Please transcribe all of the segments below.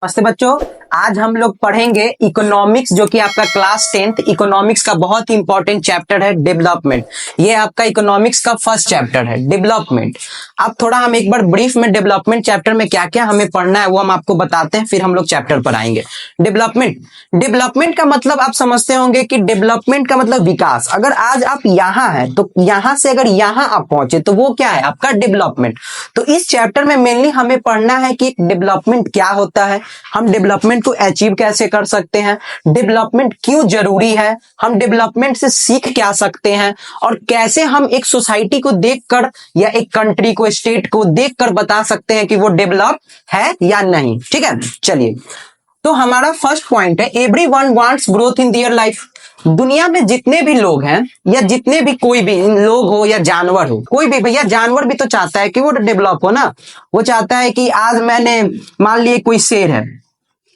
नमस्ते बच्चों, आज हम लोग पढ़ेंगे इकोनॉमिक्स, जो कि आपका क्लास 10th इकोनॉमिक्स का बहुत ही इंपॉर्टेंट चैप्टर है डेवलपमेंट। ये आपका इकोनॉमिक्स का फर्स्ट चैप्टर है डेवलपमेंट। अब थोड़ा हम एक बार ब्रीफ में डेवलपमेंट चैप्टर में क्या क्या हमें पढ़ना है वो हम आपको बताते हैं, फिर हम लोग चैप्टर पर आएंगे। डेवलपमेंट का मतलब आप समझते होंगे कि डेवलपमेंट का मतलब विकास। अगर आज आप यहाँ हैं तो यहाँ से अगर यहाँ आप पहुंचे तो वो क्या है, आपका डेवलपमेंट। तो इस चैप्टर में मेनली हमें पढ़ना है कि डेवलपमेंट क्या होता है, हम डेवलपमेंट को अचीव कैसे कर सकते हैं, डेवलपमेंट क्यों जरूरी है, हम डेवलपमेंट से सीख क्या सकते हैं, और कैसे हम एक सोसाइटी को देखकर या एक कंट्री को, स्टेट को देखकर बता सकते हैं कि वो डेवलप है या नहीं। ठीक है, चलिए। तो हमारा फर्स्ट पॉइंट है, everyone wants growth in their life. दुनिया में जितने भी लोग हैं या जितने भी कोई भी लोग हो या जानवर हो, कोई भी, भैया जानवर भी तो चाहता है कि वो डेवलप हो ना। वो चाहता है कि आज मैंने, मान लिए कोई शेर है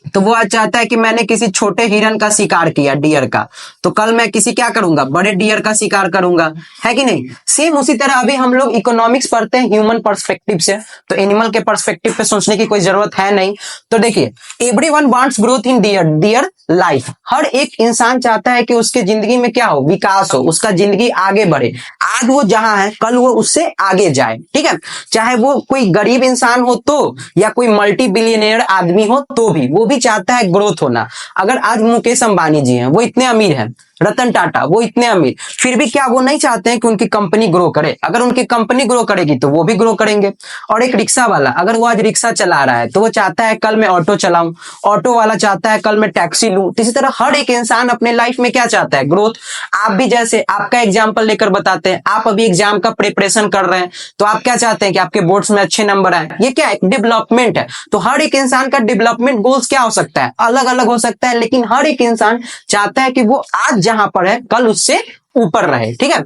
तो वो आज चाहता है कि मैंने किसी छोटे हिरन का शिकार किया, डियर का, तो कल मैं किसी क्या करूंगा, बड़े डियर का शिकार करूंगा, है कि नहीं। सेम उसी तरह अभी हम लोग इकोनॉमिक्स पढ़ते हैं ह्यूमन पर्सपेक्टिव से, तो एनिमल के पर्सपेक्टिव पे सोचने की कोई जरूरत है नहीं। तो देखिए, everyone wants growth in their life. हर एक इंसान चाहता है कि उसके जिंदगी में क्या हो, विकास हो, उसका जिंदगी आगे बढ़े। आज वो जहां है कल वो उससे आगे जाए। ठीक है, चाहे वो कोई गरीब इंसान हो तो, या कोई मल्टी बिलियनियर आदमी हो तो भी, वो भी चाहता है ग्रोथ होना। अगर आज मुकेश अंबानी जी हैं, वो इतने अमीर हैं, रतन टाटा वो इतने अमीर, फिर भी क्या वो नहीं चाहते हैं कि उनकी कंपनी ग्रो करे। अगर उनकी कंपनी ग्रो करेगी तो वो भी ग्रो करेंगे। और एक रिक्शा वाला, अगर वो आज रिक्शा चला रहा है तो वो चाहता है कल मैं ऑटो चलाऊं, ऑटो वाला चाहता है कल मैं टैक्सी लूं। इसी तरह हर एक इंसान अपने लाइफ में क्या चाहता है, ग्रोथ। आप भी, जैसे आपका एग्जाम्पल लेकर बताते हैं, आप अभी एग्जाम का प्रिपरेशन कर रहे हैं तो आप क्या चाहते हैं कि आपके बोर्ड्स में अच्छे नंबर आए। ये क्या है, डेवलपमेंट है। तो हर एक इंसान का डेवलपमेंट गोल्स क्या हो सकता है, अलग अलग हो सकता है, लेकिन हर एक इंसान चाहता है कि वो आज जहां पर है कल उससे ऊपर रहे। ठीक है,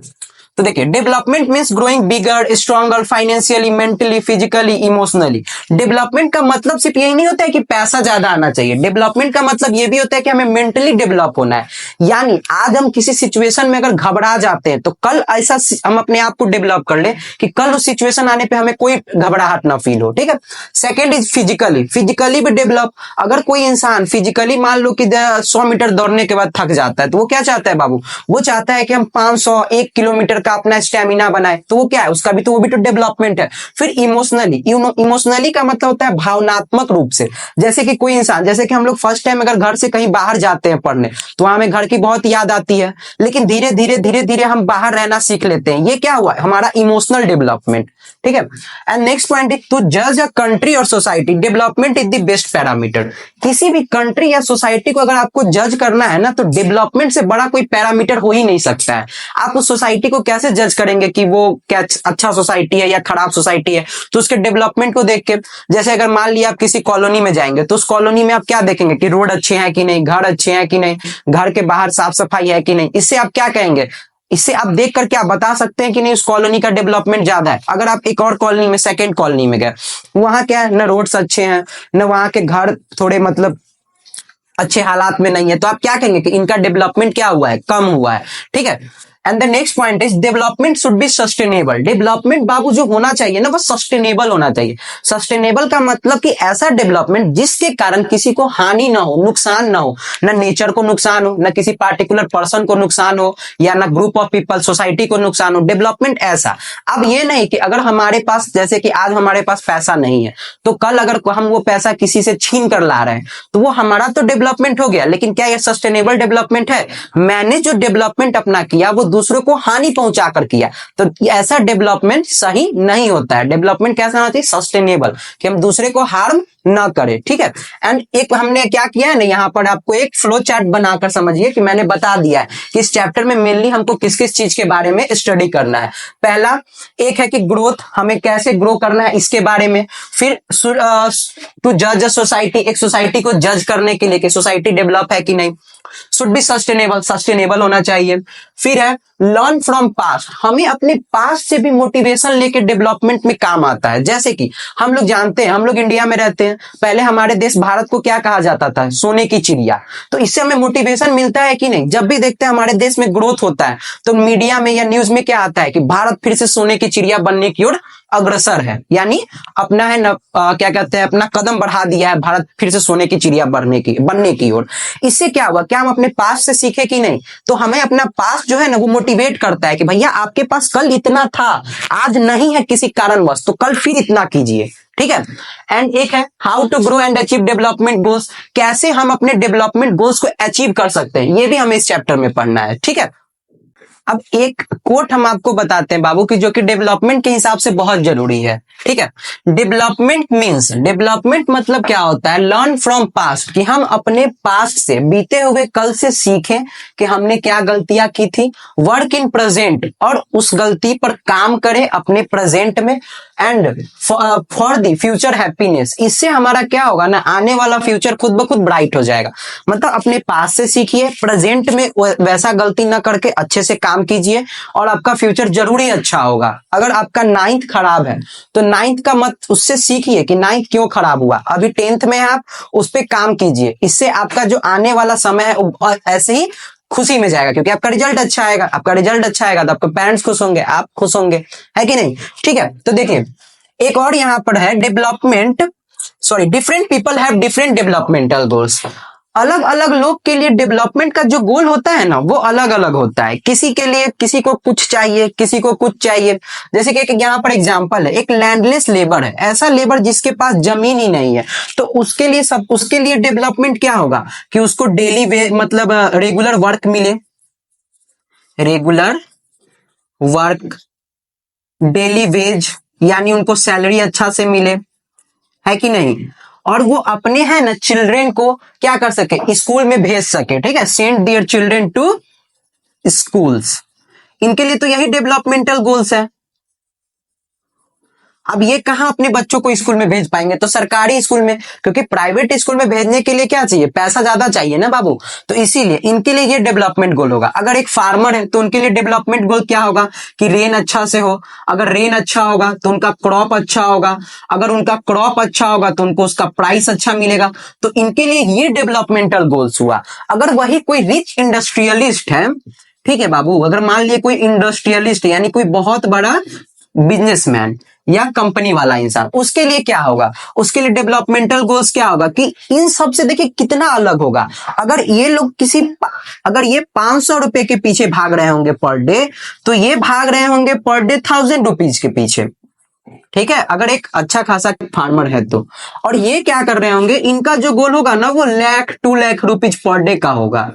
तो देखिए, development means growing bigger, stronger, financially, mentally, physically, emotionally. Development का मतलब सिर्फ यही नहीं होता है कि पैसा ज्यादा आना चाहिए। डेवलपमेंट का मतलब ये भी होता है कि हमें मेंटली डेवलप होना है। यानी आज हम किसी सिचुएशन में अगर घबरा जाते हैं तो कल ऐसा हम अपने आप को डेवलप कर ले कि कल उस सिचुएशन आने पे हमें कोई घबराहट ना फील हो। ठीक है, सेकेंड इज फिजिकली भी डेवलप। अगर कोई इंसान फिजिकली, मान लो कि 100 मीटर दौड़ने के बाद थक जाता है तो वो क्या चाहता है बाबू, वो चाहता है कि हम 500, 1 किलोमीटर का अपना स्टेमिना बनाए। तो वो क्या है, उसका भी तो, वो भी तो डेवलपमेंट है। फिर इमोशनली का मतलब होता है भावनात्मक रूप से। जैसे कि कोई इंसान, जैसे कि हम लोग फर्स्ट टाइम अगर घर से कहीं बाहर जाते हैं पढ़ने तो हमें घर की बहुत याद आती है, लेकिन धीरे धीरे हम बाहर रहना सीख लेते हैं। ये क्या हुआ, हमारा इमोशनल डेवलपमेंट। ठीक है, and next point is to जज अ कंट्री और society. Development is the best parameter. किसी भी कंट्री या सोसाइटी को अगर आपको जज करना है ना, तो डेवलपमेंट से बड़ा कोई पैरामीटर हो ही नहीं सकता है। आप उस सोसाइटी को कैसे जज करेंगे कि वो क्या अच्छा सोसाइटी है या खराब सोसाइटी है, तो उसके डेवलपमेंट को देख के। जैसे अगर मान लिया आप किसी कॉलोनी में जाएंगे तो उस कॉलोनी में आप क्या देखेंगे कि रोड अच्छे हैं कि नहीं, घर अच्छे हैं कि नहीं, घर के बाहर साफ सफाई है कि नहीं। इससे आप क्या कहेंगे, इससे आप देखकर क्या बता सकते हैं कि नहीं उस कॉलोनी का डेवलपमेंट ज्यादा है। अगर आप एक और कॉलोनी में, सेकंड कॉलोनी में गए, वहां क्या है, न रोड्स अच्छे हैं, न वहां के घर थोड़े मतलब अच्छे हालात में नहीं है, तो आप क्या कहेंगे कि इनका डेवलपमेंट क्या हुआ है, कम हुआ है। ठीक है, and the next point is development should be sustainable. Development बाबू जो होना चाहिए ना, वो सस्टेनेबल होना चाहिए। सस्टेनेबल का मतलब कि ऐसा डेवलपमेंट जिसके कारण किसी को हानि ना हो, नुकसान ना हो, ना नेचर को नुकसान हो, ना किसी पार्टिकुलर पर्सन को नुकसान हो, या ना ग्रुप ऑफ पीपल, सोसाइटी को नुकसान हो। डेवलपमेंट ऐसा। अब ये नहीं कि अगर हमारे पास, जैसे कि आज हमारे पास पैसा नहीं है तो कल अगर हम वो पैसा किसी से छीन कर ला रहे हैं तो वो हमारा तो डेवलपमेंट हो गया, लेकिन क्या ये सस्टेनेबल डेवलपमेंट है? मैंने जो डेवलपमेंट अपना किया वो दूसरों को हानि पहुंचाकर किया, तो ऐसा डेवलपमेंट सही नहीं होता है। डेवलपमेंट कैसा होना चाहिए, सस्टेनेबल, कि हम दूसरे को हार्म ना करें। ठीक है, एंड एक हमने क्या किया है ना, यहाँ पर आपको एक फ्लो चार्ट बनाकर समझिए कि मैंने बता दिया है कि इस चैप्टर में मेनली हमको किस किस चीज के बारे में स्टडी करना है। पहला एक है कि ग्रोथ, हमें कैसे ग्रो करना है इसके बारे में। फिर टू जज अ सोसाइटी, एक सोसाइटी को जज करने के लिए कि सोसाइटी डेवलप है कि नहीं। शुड बी सस्टेनेबल होना चाहिए। फिर है लर्न फ्रॉम पास्ट, हमें अपने पास्ट से भी मोटिवेशन लेके डेवलपमेंट में काम आता है। जैसे कि हम लोग जानते हैं, हम लोग इंडिया में रहते हैं, पहले हमारे देश भारत भारत को क्या कहा जाता था, सोने की चिड़िया। तो इससे हमें मोटिवेशन मिलता है कि नहीं, जब भी देखते हैं हमारे देश में ग्रोथ होता है तो मीडिया में या न्यूज में क्या आता है कि भारत फिर से सोने की चिड़िया बनने की ओर अग्रसर है, यानी अपना है न, क्या कहते हैं, अपना कदम बढ़ा दिया है भारत फिर से सोने की चिड़िया बनने की ओर। इससे क्या हुआ, क्या हम अपने पास से सीखे कि नहीं, तो हमें अपना पास जो है ना वो मोटिवेट करता है कि भैया आपके पास कल इतना था, आज नहीं है किसी कारणवश, तो कल फिर इतना कीजिए, ठीक है। एंड एक है how to grow and achieve development goals, कैसे हम अपने डेवलपमेंट गोल्स को अचीव कर सकते हैं, ये भी हमें इस चैप्टर में पढ़ना है, ठीक है। अब एक कोट हम आपको बताते हैं बाबू की, जो कि डेवलपमेंट के हिसाब से बहुत जरूरी है, ठीक है। डेवलपमेंट मतलब क्या होता है, लर्न फ्रॉम पास्ट, कि हम अपने पास्ट से, बीते हुए कल से सीखें कि हमने क्या गलतियां की थी। वर्क इन प्रेजेंट, और उस गलती पर काम करें अपने प्रेजेंट में। And for the future happiness, इससे हमारा क्या होगा ना, आने वाला फ्यूचर खुद ब खुद ब्राइट हो जाएगा। मतलब अपने पास से सीखिए, प्रेजेंट में वैसा गलती ना करके अच्छे से काम कीजिए, और आपका फ्यूचर जरूर ही अच्छा होगा। अगर आपका 9th खराब है तो 9th का मत, उससे सीखिए कि 9th क्यों खराब हुआ, अभी 10th में आप उस पर काम कीजिए। इससे आपका जो आने वाला समय है ऐसे ही खुशी में जाएगा, क्योंकि आपका रिजल्ट अच्छा आएगा। आपका रिजल्ट अच्छा आएगा तो आपके पेरेंट्स खुश होंगे, आप खुश होंगे, है कि नहीं, ठीक है। तो देखिए एक और यहां पर है different people have different developmental goals. अलग अलग लोग के लिए डेवलपमेंट का जो गोल होता है ना वो अलग अलग होता है। किसी के लिए, किसी को कुछ चाहिए, किसी को कुछ चाहिए। जैसे कि यहाँ पर एग्जांपल है, एक लैंडलेस लेबर है, ऐसा लेबर जिसके पास जमीन ही नहीं है, तो उसके लिए डेवलपमेंट क्या होगा कि उसको डेली मतलब रेगुलर वर्क मिले, रेगुलर वर्क, डेली वेज, यानी उनको सैलरी अच्छा से मिले, है कि नहीं। और वो अपने है ना चिल्ड्रेन को क्या कर सके, स्कूल में भेज सके, ठीक है। Send their children to schools, इनके लिए तो यही डेवलपमेंटल गोल्स है। अब ये कहां अपने बच्चों को स्कूल में भेज पाएंगे, तो सरकारी स्कूल में, क्योंकि प्राइवेट स्कूल में भेजने के लिए क्या चाहिए, पैसा ज्यादा चाहिए ना बाबू, तो इसीलिए इनके लिए ये डेवलपमेंट गोल होगा। अगर एक फार्मर है तो उनके लिए डेवलपमेंट गोल क्या होगा कि रेन अच्छा से हो, अगर रेन अच्छा होगा तो उनका क्रॉप अच्छा होगा, अगर उनका क्रॉप अच्छा होगा तो उनको उसका प्राइस अच्छा मिलेगा, तो इनके लिए ये डेवलपमेंटल गोल्स हुआ। अगर वही कोई रिच इंडस्ट्रियलिस्ट है, ठीक है बाबू, अगर मान लिए कोई इंडस्ट्रियलिस्ट यानी कोई बहुत बड़ा बिजनेसमैन या कंपनी वाला इंसान, उसके लिए क्या होगा, उसके लिए डेवलपमेंटल गोल्स क्या होगा कि इन सब से देखिए कितना अलग होगा। अगर ये लोग अगर ये 500 रुपए के पीछे भाग रहे होंगे पर डे, तो ये भाग रहे होंगे पर डे 1000 रुपीज के पीछे, ठीक है, अगर एक अच्छा खासा फार्मर है तो। और ये क्या कर रहे होंगे, इनका जो गोल होगा ना वो 1,00,000-2,00,000 रुपीज पर डे का होगा।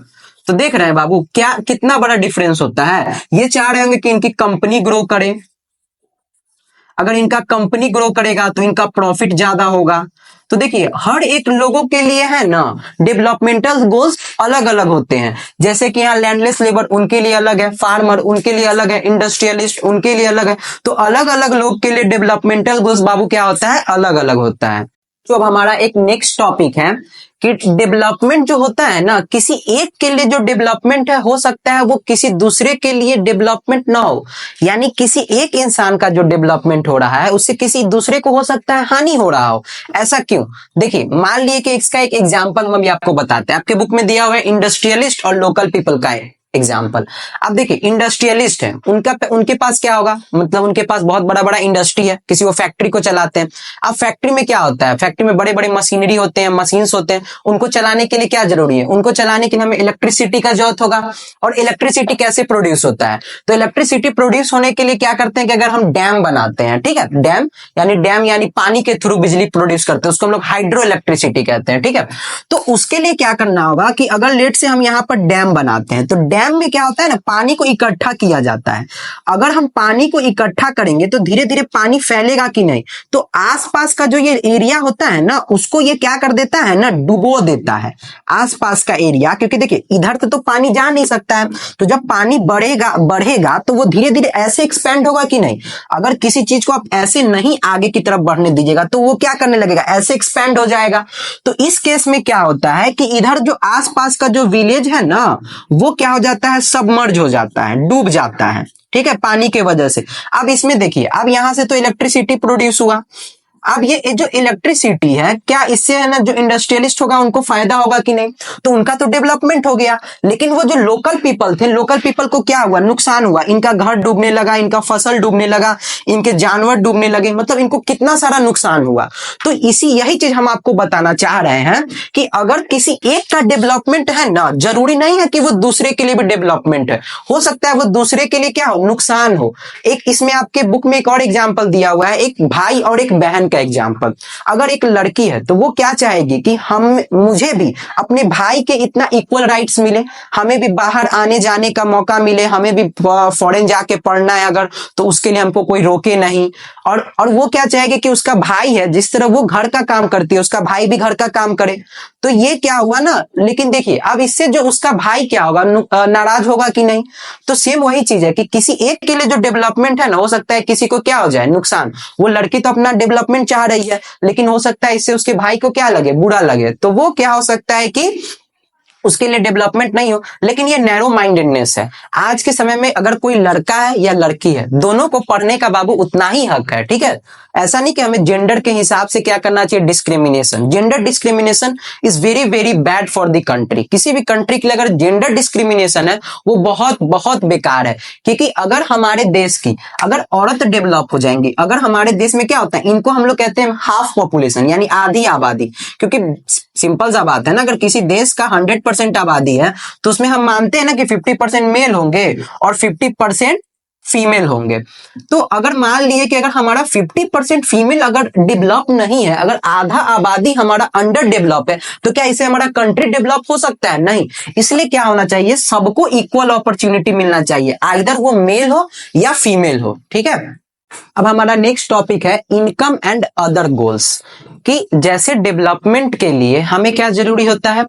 तो देख रहे हैं बाबू क्या कितना बड़ा डिफरेंस होता है। ये चाह रहे होंगे कि इनकी कंपनी ग्रो करे, अगर इनका कंपनी ग्रो करेगा तो इनका प्रॉफिट ज्यादा होगा। तो देखिए हर एक लोगों के लिए है ना डेवलपमेंटल गोल्स अलग अलग होते हैं। जैसे कि यहाँ लैंडलेस लेबर उनके लिए अलग है, फार्मर उनके लिए अलग है, इंडस्ट्रियलिस्ट उनके लिए अलग है। तो अलग अलग लोग के लिए डेवलपमेंटल गोल्स बाबू क्या होता है, अलग अलग होता है। तो अब हमारा एक नेक्स्ट टॉपिक है कि डेवलपमेंट जो होता है ना, किसी एक के लिए जो डेवलपमेंट है हो सकता है वो किसी दूसरे के लिए डेवलपमेंट ना हो। यानी किसी एक इंसान का जो डेवलपमेंट हो रहा है उससे किसी दूसरे को हो सकता है हानि हो रहा हो। ऐसा क्यों, देखिए मान लिए कि इसका एक एग्जांपल हम अभी आपको बताते हैं। आपके बुक में दिया हुआ है इंडस्ट्रियलिस्ट और लोकल पीपल का एग्जाम्पल। अब देखिए इंडस्ट्रियलिस्ट है, उनके पास क्या होगा, मतलब उनके पास बहुत बड़ा बड़ा इंडस्ट्री है, किसी वो फैक्ट्री को चलाते हैं। अब फैक्ट्री में क्या होता है, फैक्ट्री में बड़े बड़े मशीनरी होते हैं, मशीन्स होते हैं। उनको चलाने के लिए क्या जरूरी है, उनको चलाने के लिए हमें इलेक्ट्रिसिटी का जरूरत होगा। और इलेक्ट्रिसिटी कैसे प्रोड्यूस होता है, तो इलेक्ट्रिसिटी प्रोड्यूस होने के लिए क्या करते हैं कि अगर हम डैम बनाते हैं, ठीक है, डैम यानी पानी के थ्रू बिजली प्रोड्यूस करते हैं, उसको हम लोग हाइड्रो इलेक्ट्रिसिटी कहते हैं, ठीक है। तो उसके लिए क्या करना होगा कि अगर लेट से हम यहाँ पर डैम बनाते हैं, तो डैम में क्या होता है ना, पानी को इकट्ठा किया जाता है। अगर हम पानी को इकट्ठा करेंगे तो धीरे धीरे पानी फैलेगा कि नहीं, तो आसपास का जो ये एरिया होता है ना उसको ये क्या कर देता है ना, डुबो देता है आसपास का एरिया। क्योंकि देखिए इधर तो पानी जा नहीं सकता है, तो जब पानी बढ़ेगा तो वो धीरे धीरे ऐसे एक्सपेंड होगा कि नहीं। अगर किसी चीज को आप ऐसे नहीं आगे की तरफ बढ़ने दीजिएगा तो वो क्या करने लगेगा, ऐसे एक्सपेंड हो जाएगा। तो इस केस में क्या होता है कि इधर जो आसपास का जो विलेज है ना वो क्या हो जाता है, सबमर्ज हो जाता है, डूब जाता है, ठीक है, पानी के वजह से। अब इसमें देखिए, अब यहां से तो इलेक्ट्रिसिटी प्रोड्यूस हुआ, अब ये जो इलेक्ट्रिसिटी है, क्या इससे है ना जो इंडस्ट्रियलिस्ट होगा उनको फायदा होगा कि नहीं? तो उनका तो डेवलपमेंट हो गया, लेकिन वो जो लोकल पीपल थे, लोकल पीपल को क्या हुआ? नुकसान हुआ। इनका घर डूबने लगा, इनका फसल डूबने लगा, इनके जानवर डूबने लगे, मतलब इनको कितना सारा नुकसान हुआ। तो यही चीज हम आपको बताना चाह रहे हैं कि अगर किसी एक का डेवलपमेंट है ना, जरूरी नहीं है कि वो दूसरे के लिए भी डेवलपमेंट है, हो सकता है वो दूसरे के लिए क्या हो? नुकसान हो। एक इसमें आपके बुक में एक और एग्जांपल दिया हुआ है, एक भाई और एक बहन का एग्जांपल। अगर एक लड़की है तो वो क्या चाहेगी कि मुझे भी अपने भाई के इतना इक्वल राइट्स मिले, हमें भी बाहर आने जाने का मौका मिले, हमें भी फॉरेन जाके पढ़ना है अगर, तो उसके लिए हमको कोई रोके नहीं। और वो क्या चाहेगी कि उसका भाई है, जिस तरह वो घर का काम करती है उसका भाई भी घर का काम करे। तो ये क्या हुआ ना, लेकिन देखिए अब इससे जो उसका भाई क्या होगा? नाराज होगा कि नहीं? तो सेम वही चीज है कि किसी एक के लिए जो डेवलपमेंट है ना, हो सकता है किसी को क्या हो जाए? नुकसान। वो लड़की तो अपना डेवलपमेंट चाह रही है, लेकिन हो सकता है इससे उसके भाई को क्या लगे? बुरा लगे। तो वो क्या हो सकता है कि उसके लिए डेवलपमेंट नहीं हो। लेकिन ये नैरो माइंडेडनेस है। आज के समय में अगर कोई लड़का है या लड़की है, दोनों को पढ़ने का बाबू उतना ही हक है, ठीक है? ऐसा नहीं कि हमें जेंडर के हिसाब से क्या करना चाहिए, discrimination. Gender discrimination is very very bad for the country. किसी भी कंट्री के लिए अगर जेंडर डिस्क्रिमिनेशन है वो बहुत बहुत बेकार है। क्योंकि अगर हमारे देश की अगर औरत डेवलप हो जाएंगी, अगर हमारे देश में क्या होता है, इनको हम लोग कहते हैं हाफ पॉपुलेशन, यानी आधी आबादी। क्योंकि सिंपल सा बात है ना, अगर किसी देश का 100% आबादी है तो उसमें हम मानते हैं ना कि 50% मेल होंगे और 50% फीमेल होंगे। तो अगर मान लिए कि अगर हमारा 50% फीमेल अगर डेवलप नहीं है, अगर आधा आबादी हमारा अंडर डेवलप है, तो क्या इसे हमारा कंट्री डेवलप हो सकता है? नहीं। इसलिए क्या होना चाहिए? सबको इक्वल अपॉर्चुनिटी मिलना चाहिए, आइदर वो मेल हो या फीमेल हो, ठीक है? अब हमारा नेक्स्ट टॉपिक है इनकम एंड अदर गोल्स, कि जैसे डेवलपमेंट के लिए हमें क्या जरूरी होता है?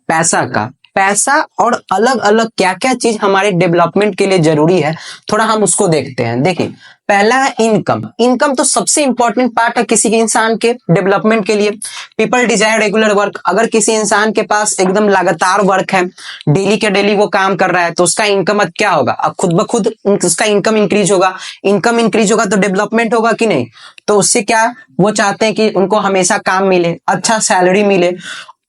पैसा और अलग अलग क्या क्या चीज हमारे डेवलपमेंट के लिए जरूरी है, थोड़ा हम उसको देखते हैं। देखिए, पहला है इनकम। इनकम तो सबसे इंपॉर्टेंट पार्ट है किसी के इंसान के डेवलपमेंट के लिए। People desire regular work. अगर किसी इंसान के पास एकदम लगातार वर्क है, डेली के डेली वो काम कर रहा है, तो उसका इनकम क्या होगा? अब खुद ब खुद उसका इनकम इंक्रीज होगा। इनकम इंक्रीज होगा तो डेवलपमेंट होगा कि नहीं? तो उससे क्या वो चाहते हैं कि उनको हमेशा काम मिले, अच्छा सैलरी मिले।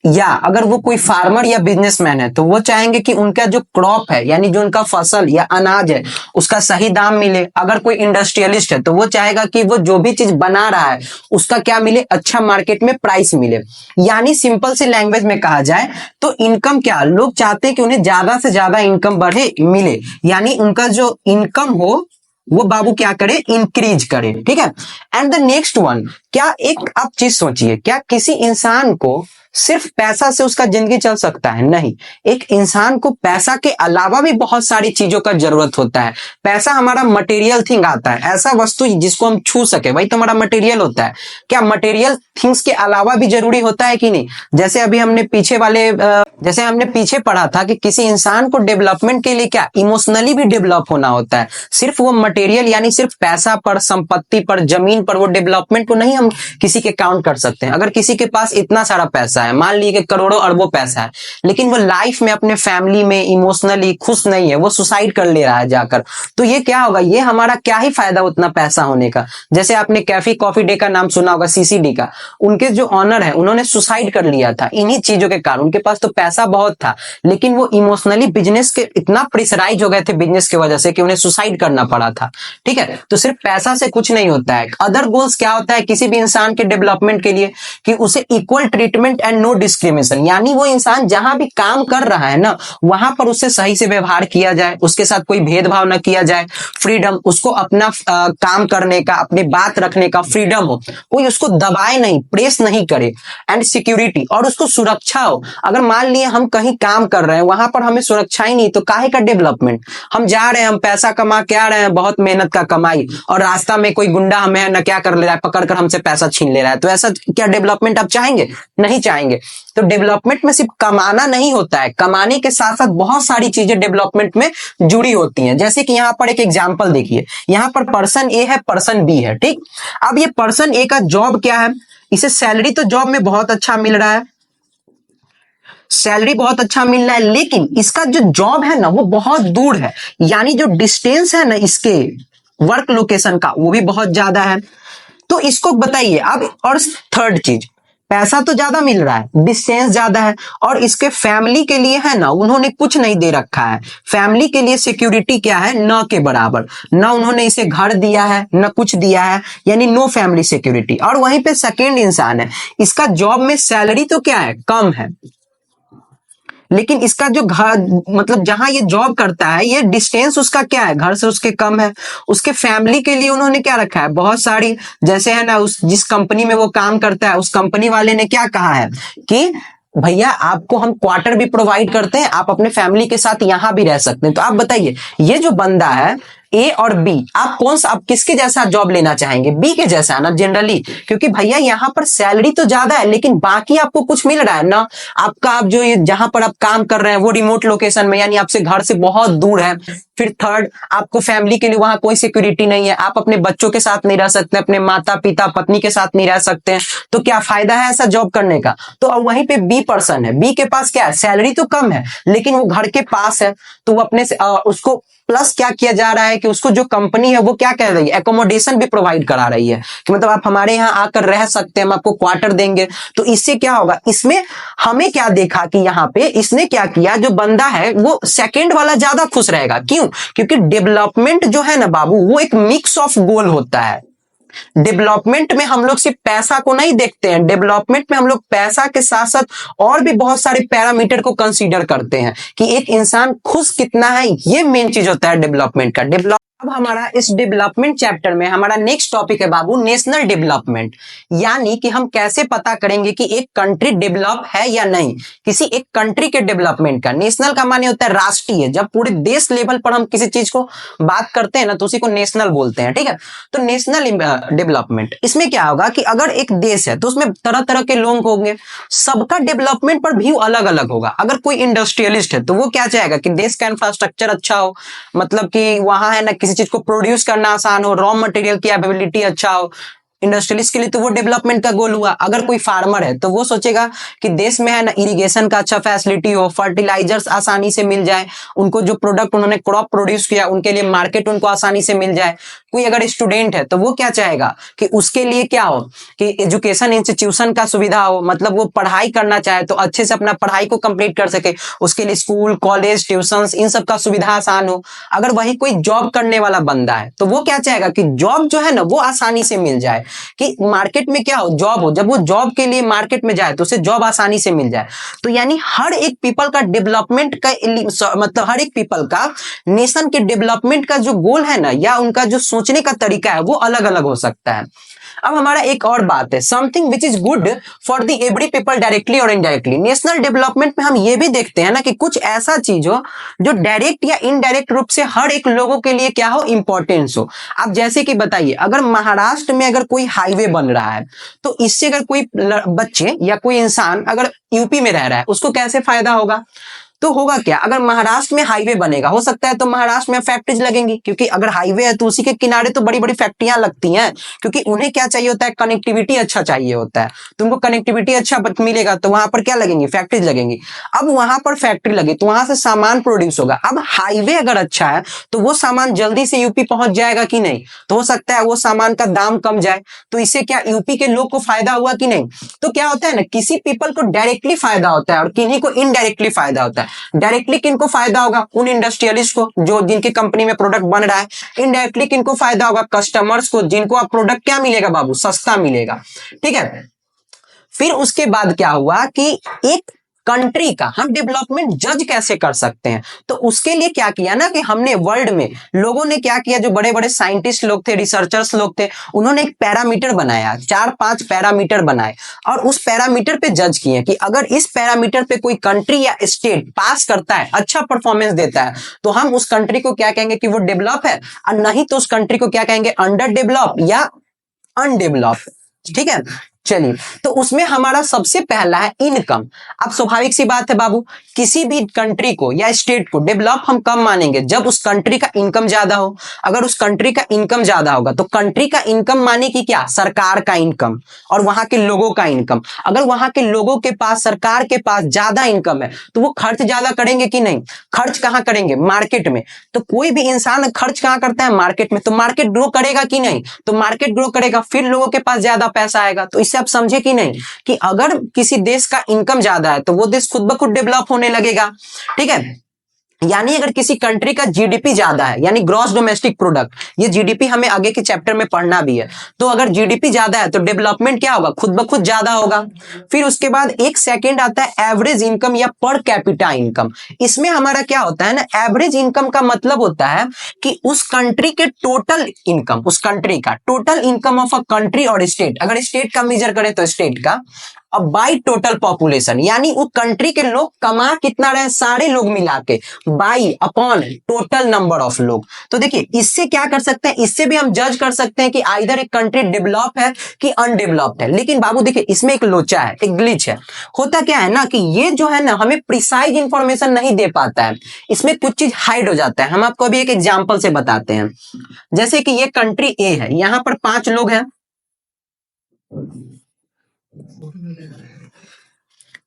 या अगर वो कोई फार्मर या बिजनेसमैन है तो वो चाहेंगे कि उनका जो क्रॉप है, यानी जो उनका फसल या अनाज है, उसका सही दाम मिले। अगर कोई इंडस्ट्रियलिस्ट है तो वो चाहेगा कि वो जो भी चीज बना रहा है उसका क्या मिले? अच्छा मार्केट में प्राइस मिले। यानी सिंपल सी लैंग्वेज में कहा जाए तो इनकम क्या, लोग चाहते हैं कि उन्हें ज्यादा से ज्यादा इनकम बढ़े, मिले, यानी उनका जो इनकम हो वो बाबू क्या करे? इंक्रीज करे, ठीक है? एंड द नेक्स्ट वन, क्या एक आप चीज सोचिए, क्या किसी इंसान को सिर्फ पैसा से उसका जिंदगी चल सकता है? नहीं। एक इंसान को पैसा के अलावा भी बहुत सारी चीजों का जरूरत होता है। पैसा हमारा मटेरियल थिंग आता है, ऐसा वस्तु जिसको हम छू सके, वही तो हमारा मटेरियल होता है। क्या मटेरियल थिंग्स के अलावा भी जरूरी होता है कि नहीं? जैसे अभी हमने पीछे पढ़ा था कि किसी इंसान को डेवलपमेंट के लिए क्या इमोशनली भी डेवलप होना होता है। सिर्फ वो मटेरियल यानी सिर्फ पैसा पर, संपत्ति पर, जमीन पर वो डेवलपमेंट को नहीं हम किसी के काउंट कर सकते हैं। अगर किसी के पास इतना सारा पैसा है, मान लीजिए कि करोड़ों अरबों पैसा है, लेकिन वो लाइफ में अपने फैमिली में इमोशनली खुश नहीं है, वो सुसाइड कर ले रहा है जाकर, तो ये क्या होगा? ये हमारा क्या ही फायदा उतना पैसा होने का। जैसे आपने कैफे कॉफी डे का नाम सुना होगा, सीसीडी का। उनके जो ऑनर है उन्होंने सुसाइड कर लिया था इन्हीं चीजों के कारण। उनके पास तो पैसा बहुत था, लेकिन वो इमोशनली बिजनेस के इतना प्रेशराइज हो गए थे बिजनेस की वजह से कि उन्हें सुसाइड करना पड़ा था, ठीक है? तो सिर्फ पैसा से कुछ नहीं होता है। अदर गोल्स क्या होता है किसी भी इंसान के डेवलपमेंट के लिए? कि उसे equal treatment and no discrimination, यानी वो इंसान जहां भी काम कर रहा है ना, वहां पर उससे सही से व्यवहार किया जाए, उसके साथ कोई भेदभाव न किया जाए। फ्रीडम, उसको अपना काम करने का, अपनी बात रखने का फ्रीडम हो, कोई उसको दबाए नहीं, प्रेस नहीं करे। एंड सिक्योरिटी, और उसको सुरक्षा हो। अगर मान लिए हम कहीं काम कर रहे हैं, वहां पर हमें सुरक्षा ही नहीं, तो काहे का डेवलपमेंट? हम जा रहे हैं, हम पैसा कमा के आ रहे हैं, बहुत मेहनत का कमाई, और रास्ता में कोई गुंडा हमें न क्या कर ले रहा है, पकड़कर हमसे पैसा छीन ले रहा है, तो ऐसा क्या डेवलपमेंट आप चाहेंगे? नहीं चाहेंगे। तो डेवलपमेंट में सिर्फ कमाना नहीं होता है, कमाने के साथ साथ बहुत सारी चीजें डेवलपमेंट में जुड़ी होती हैं। जैसे कि यहाँ पर एक एग्जांपल देखिए, यहाँ पर पर्सन ए है, पर्सन बी है, ठीक? अब ये पर्सन ए का जॉब क्या है? इसे सैलरी तो जॉब में बहुत अच्छा मिल रहा है, सैलरी बहुत अच्छा मिल रहा है, लेकिन इसका जो जॉब है ना वो बहुत दूर है, यानी जो डिस्टेंस है ना इसके वर्क लोकेशन का वो भी बहुत ज्यादा है। तो इसको बताइए अब। और थर्ड चीज, पैसा तो ज्यादा मिल रहा है, डिस्टेंस ज्यादा है, और इसके फैमिली के लिए है ना उन्होंने कुछ नहीं दे रखा है। फैमिली के लिए सिक्योरिटी क्या है, न के बराबर, न उन्होंने इसे घर दिया है न कुछ दिया है, यानी नो फैमिली सिक्योरिटी। और वहीं पे सेकेंड इंसान है, इसका जॉब में सैलरी तो क्या है, कम है, लेकिन इसका जो घर मतलब जहां ये जॉब करता है, ये डिस्टेंस उसका क्या है, घर से उसके कम है। उसके फैमिली के लिए उन्होंने क्या रखा है, बहुत सारी, जैसे है ना उस जिस कंपनी में वो काम करता है उस कंपनी वाले ने क्या कहा है कि भैया आपको हम क्वार्टर भी प्रोवाइड करते हैं, आप अपने फैमिली के साथ यहां भी रह सकते हैं। तो आप बताइए ये जो बंदा है ए और बी, आप किसके जैसा जॉब लेना चाहेंगे, बी के जैसा ना जनरली, क्योंकि भैया यहाँ पर सैलरी तो ज्यादा है लेकिन बाकी आपको कुछ मिल रहा है ना। आपका आप जो ये जहां पर आप काम कर रहे हैं वो रिमोट लोकेशन में, यानी आपसे घर से बहुत दूर है। फिर थर्ड, आपको फैमिली के लिए वहां कोई सिक्योरिटी नहीं है, आप अपने बच्चों के साथ नहीं रह सकते, अपने माता पिता पत्नी के साथ नहीं रह सकते हैं, तो क्या फायदा है ऐसा जॉब करने का। तो अब वहीं पे बी पर्सन है, बी के पास क्या है, सैलरी तो कम है लेकिन वो घर के पास है, तो वो अपने से उसको प्लस क्या किया जा रहा है कि उसको जो कंपनी है वो क्या कह रही है, एकोमोडेशन भी प्रोवाइड करा रही है कि मतलब आप हमारे यहाँ आकर रह सकते हैं, हम आपको क्वार्टर देंगे। तो इससे क्या होगा, इसमें हमें क्या देखा कि यहाँ पे इसने क्या किया, जो बंदा है वो सेकंड वाला ज्यादा खुश रहेगा। क्यों, क्योंकि डेवलपमेंट जो है ना बाबू, वो एक मिक्स ऑफ गोल होता है। डेवलपमेंट में हम लोग सिर्फ पैसा को नहीं देखते हैं, डेवलपमेंट में हम लोग पैसा के साथ साथ और भी बहुत सारे पैरामीटर को कंसीडर करते हैं कि एक इंसान खुश कितना है, ये मेन चीज होता है डेवलपमेंट का। अब हमारा इस डेवलपमेंट चैप्टर में हमारा नेक्स्ट टॉपिक है बाबू नेशनल डेवलपमेंट, यानी कि हम कैसे पता करेंगे कि एक कंट्री डेवलप है या नहीं। किसी एक कंट्री के डेवलपमेंट का, नेशनल का माने होता है राष्ट्रीय, जब पूरे देश लेवल पर हम किसी चीज को बात करते हैं ना तो उसी को नेशनल बोलते हैं, ठीक है। तो नेशनल डेवलपमेंट, इसमें क्या होगा कि अगर एक देश है तो उसमें तरह तरह के लोग होंगे, सबका डेवलपमेंट पर व्यू अलग अलग होगा। अगर कोई इंडस्ट्रियलिस्ट है तो वो क्या चाहेगा कि देश का इंफ्रास्ट्रक्चर अच्छा हो, मतलब कि वहां है ना किसी चीज को प्रोड्यूस करना आसान हो, रॉ मटेरियल की अवेलेबिलिटी अच्छा हो। इंडस्ट्रियलिस्ट के लिए तो वो डेवलपमेंट का गोल हुआ। अगर कोई फार्मर है तो वो सोचेगा कि देश में है ना इरिगेशन का अच्छा फैसिलिटी हो, फर्टिलाइजर्स आसानी से मिल जाए, उनको जो प्रोडक्ट उन्होंने क्रॉप प्रोड्यूस किया उनके लिए मार्केट उनको आसानी से मिल जाए। कोई अगर स्टूडेंट है तो वो क्या चाहेगा कि उसके लिए क्या हो कि एजुकेशन इंस्टीट्यूशन का सुविधा हो, मतलब वो पढ़ाई करना चाहे तो अच्छे से अपना पढ़ाई को कंप्लीट कर सके, उसके लिए स्कूल कॉलेज ट्यूशन इन सब का सुविधा आसान हो। अगर वही कोई जॉब करने वाला बंदा है तो वो क्या चाहेगा कि जॉब जो है ना वो आसानी से मिल जाए, कि मार्केट में क्या हो, जॉब हो, जब वो जॉब के लिए मार्केट में जाए तो उसे जॉब आसानी से मिल जाए। तो यानी हर एक पीपल का डेवलपमेंट का मतलब हर एक पीपल का नेशन के डेवलपमेंट का जो गोल है ना या उनका जो सोचने का तरीका है वो अलग अलग हो सकता है। अब हमारा एक और बात है, something which is good for the every people directly और इनडायरेक्टली। नेशनल डेवलपमेंट में हम ये भी देखते हैं ना कि कुछ ऐसा चीज हो जो डायरेक्ट या इनडायरेक्ट रूप से हर एक लोगों के लिए क्या हो, इंपॉर्टेंस हो। अब जैसे कि बताइए, अगर महाराष्ट्र में अगर कोई हाईवे बन रहा है तो इससे अगर कोई बच्चे या कोई इंसान अगर यूपी में रह रहा है उसको कैसे फायदा होगा, तो होगा क्या, अगर महाराष्ट्र में हाईवे बनेगा हो सकता है तो महाराष्ट्र में फैक्ट्रीज लगेंगी, क्योंकि अगर हाईवे है तो उसी के किनारे तो बड़ी बड़ी फैक्ट्रियां लगती हैं, क्योंकि उन्हें क्या चाहिए होता है, कनेक्टिविटी अच्छा चाहिए होता है। तुमको कनेक्टिविटी अच्छा मिलेगा तो वहां पर क्या लगेंगी, फैक्ट्रीज लगेंगी। अब वहां पर फैक्ट्री लगी तो वहां से सामान प्रोड्यूस होगा। अब हाईवे अगर अच्छा है तो वो सामान जल्दी से यूपी पहुंच जाएगा कि नहीं, तो हो सकता है वो सामान का दाम कम जाए, तो इससे क्या यूपी के लोग को फायदा हुआ कि नहीं। तो क्या होता है ना, किसी पीपल को डायरेक्टली फायदा होता है और किन्हीं को इनडायरेक्टली फायदा होता है। डायरेक्टली किनको फायदा होगा, उन इंडस्ट्रियलिस्ट को जो जिनकी कंपनी में प्रोडक्ट बन रहा है। इनडायरेक्टली किनको फायदा होगा, कस्टमर्स को, जिनको आप प्रोडक्ट क्या मिलेगा बाबू, सस्ता मिलेगा, ठीक है। फिर उसके बाद क्या हुआ कि एक कंट्री का हम डेवलपमेंट जज कैसे कर सकते हैं, तो उसके लिए क्या किया ना कि हमने वर्ल्ड में लोगों ने क्या किया, जो बड़े बड़े साइंटिस्ट लोग थे, रिसर्चर्स लोग थे, उन्होंने एक पैरामीटर बनाया, 4-5 पैरामीटर बनाए और उस पैरामीटर पे जज किए कि अगर इस पैरामीटर पे कोई कंट्री या स्टेट पास करता है, अच्छा परफॉर्मेंस देता है, तो हम उस कंट्री को क्या कहेंगे कि वो डेवलप है, और नहीं तो उस कंट्री को क्या कहेंगे, अंडर डेवलप या अनडेवलप, ठीक है। चलिए, तो उसमें हमारा सबसे पहला है इनकम। अब स्वाभाविक सी बात है बाबू, किसी भी कंट्री को या स्टेट को डेवलप हम कब मानेंगे, जब उस कंट्री का इनकम ज्यादा हो। अगर उस कंट्री का इनकम ज्यादा होगा तो कंट्री का इनकम माने कि क्या, सरकार का इनकम और वहां के लोगों का इनकम। अगर वहां के लोगों के पास, सरकार के पास ज्यादा इनकम है तो वो खर्च ज्यादा करेंगे कि नहीं, खर्च कहां करेंगे, मार्केट में। तो कोई भी इंसान खर्च कहां करता है, मार्केट में। तो मार्केट ग्रो करेगा कि नहीं, तो मार्केट ग्रो करेगा, फिर लोगों के पास ज्यादा पैसा आएगा। तो इससे आप समझे कि नहीं कि अगर किसी देश का इनकम ज्यादा है तो वो देश खुद ब खुद डेवलप होने लगेगा। ठीक है, यानी अगर किसी कंट्री का जीडीपी ज्यादा है, यानी ग्रॉस डोमेस्टिक प्रोडक्ट, ये जीडीपी हमें आगे के चैप्टर में पढ़ना भी है। तो अगर जीडीपी ज्यादा है तो डेवलपमेंट क्या होगा, खुद ब खुद ज्यादा होगा। फिर उसके बाद एक सेकंड आता है एवरेज इनकम या पर कैपिटा इनकम। इसमें हमारा क्या होता है ना, एवरेज इनकम का मतलब होता है कि उस कंट्री के टोटल इनकम, उस कंट्री का total income of a country और स्टेट, अगर स्टेट का मेजर करें तो स्टेट का, अब बाई टोटल पॉपुलेशन, यानी उस कंट्री के लोग कमा कितना रहे, सारे लोग मिला के, by upon total number of लोग। तो देखिए इससे क्या कर सकते हैं, इससे भी हम जज कर सकते हैं कि आइदर एक कंट्री डेवलप है कि अनडेवलप्ड है। लेकिन बाबू देखिए इसमें एक लोचा है, एक ग्लिच है। होता क्या है ना कि ये जो है ना हमें प्रिसाइज इंफॉर्मेशन नहीं दे पाता है, इसमें कुछ चीज हाइड हो जाता है। हम आपको अभी एक एग्जाम्पल से बताते हैं। जैसे कि ये कंट्री ए है, यहां पर 5 लोग हैं,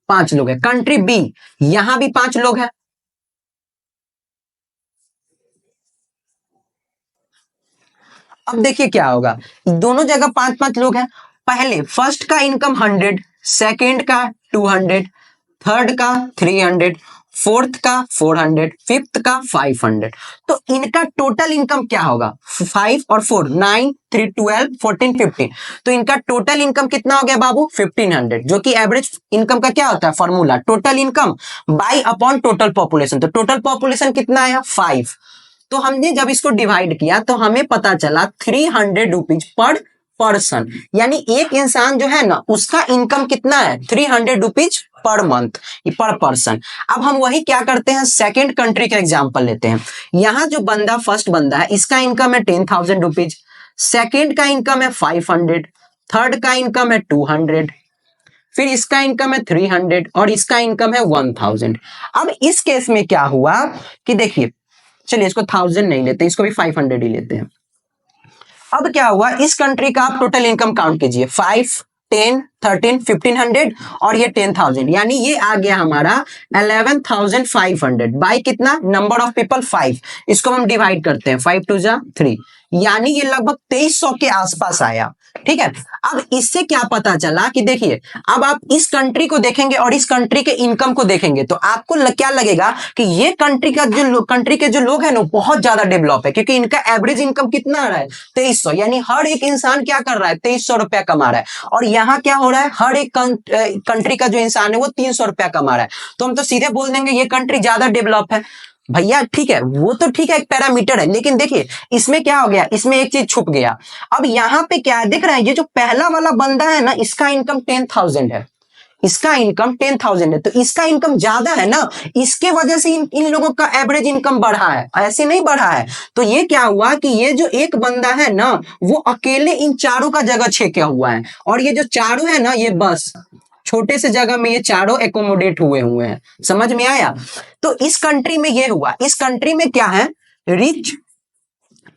5 लोग है। कंट्री बी, यहां भी 5 लोग हैं। अब देखिए क्या होगा, दोनों जगह 5-5 लोग हैं। पहले फर्स्ट का इनकम 100, सेकंड का 200, थर्ड का 300, फोर्थ का 400, फिफ्थ का 500। तो इनका टोटल इनकम क्या होगा, 5 और 4, 9, 3, 12, 14, 15। तो इनका टोटल इनकम कितना हो गया बाबू, 1500, जो कि एवरेज इनकम का क्या होता है formula, total income by upon total population. तो टोटल पॉपुलेशन कितना आया, 5। तो हमने जब इसको डिवाइड किया तो हमें पता चला 300 रुपीज पर पर्सन, यानी एक इंसान जो है ना उसका इनकम कितना है, 300 रुपीज पर मंथ, पर पर्सन। अब हम वही क्या करते हैं, सेकेंड कंट्री का एग्जांपल लेते हैं। यहां जो बंदा, फर्स्ट बंदा है, इसका इनकम है 10,000 रुपीज, सेकेंड का इनकम है 500, थर्ड का इनकम है 200, फिर इसका इनकम है 300 और इसका इनकम है 1000। अब इस केस में क्या हुआ कि देखिए, चलिए इसको 1000 नहीं लेते, इसको भी 500 ही लेते हैं। अब क्या हुआ, इस कंट्री का आप टोटल इनकम काउंट कीजिए, 5, 10, 13, 1500 और ये 10,000, यानी ये आ गया हमारा 11,500 बाई कितना, नंबर ऑफ पीपल 5। इसको हम डिवाइड करते हैं, 5 2 जा 3, यानी ये लगभग 2300 के आसपास आया। ठीक है, अब इससे क्या पता चला कि देखिए, अब आप इस कंट्री को देखेंगे और इस कंट्री के इनकम को देखेंगे तो आपको क्या लगेगा कि ये कंट्री के जो लोग हैं ना बहुत ज्यादा डेवलप है, क्योंकि इनका एवरेज इनकम कितना आ रहा है, 2300, यानी हर एक इंसान क्या कर रहा है, 2300 रुपया कमा रहा है। और यहाँ क्या हो रहा है, हर एक कंट्री का जो इंसान है वो 300 रुपया कमा रहा है। तो हम तो सीधे बोल देंगे ये कंट्री ज्यादा डेवलप है भैया। ठीक है, वो तो ठीक है, एक पैरामीटर है, लेकिन देखिए इसमें क्या हो गया, इसमें एक चीज छुप गया। अब यहाँ पे क्या है, दिख रहा है, ये जो पहला वाला बंदा है ना, इसका इनकम 10,000 है, इसका इनकम 10,000 है, तो इसका इनकम ज्यादा है ना, इसके वजह से इन लोगों का एवरेज इनकम बढ़ा है, ऐसे नहीं बढ़ा है। तो ये क्या हुआ कि ये जो एक बंदा है ना वो अकेले इन चारों का जगह छेका हुआ है, और ये जो चारों है ना, ये बस छोटे से जगह में ये चारों एकोमोडेट हुए हैं। समझ में आया? तो इस कंट्री में ये हुआ, इस कंट्री में क्या है, रिच